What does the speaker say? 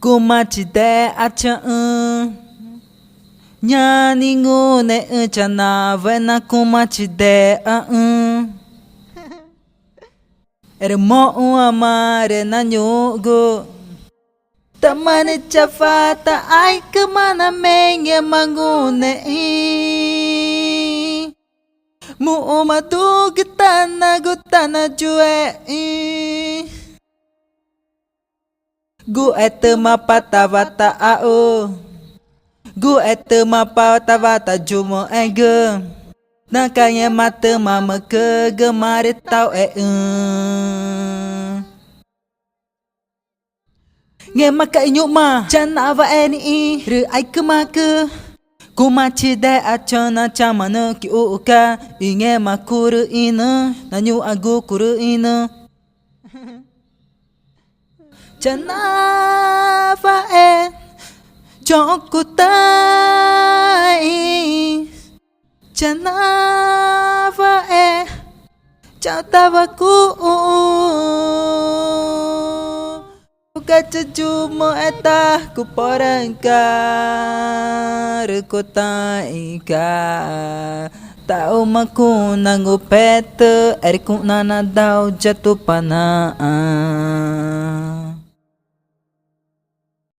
Ku machi de acha nya ningu ne chana vena ku machi de Ermo amare na nyugo Tamane chafata ai kemana menye mangune Mu matu gutana jue Gu ete mapata vata ao Gu ete mapata vata jumo ege Nakanya mata mama ke gemare tau Nge maka inyuk ma Chana ava eni Ru ai kemaka Kumachi de achana chamana ki uka Inge makuru ina Nanyu agu kuru ina Chana ava Chokutai Chana ava Chatawaku Kaca cuma eta ku porangka Rekota ika Tau maku nangu pete Eriku nana dau jatuh panah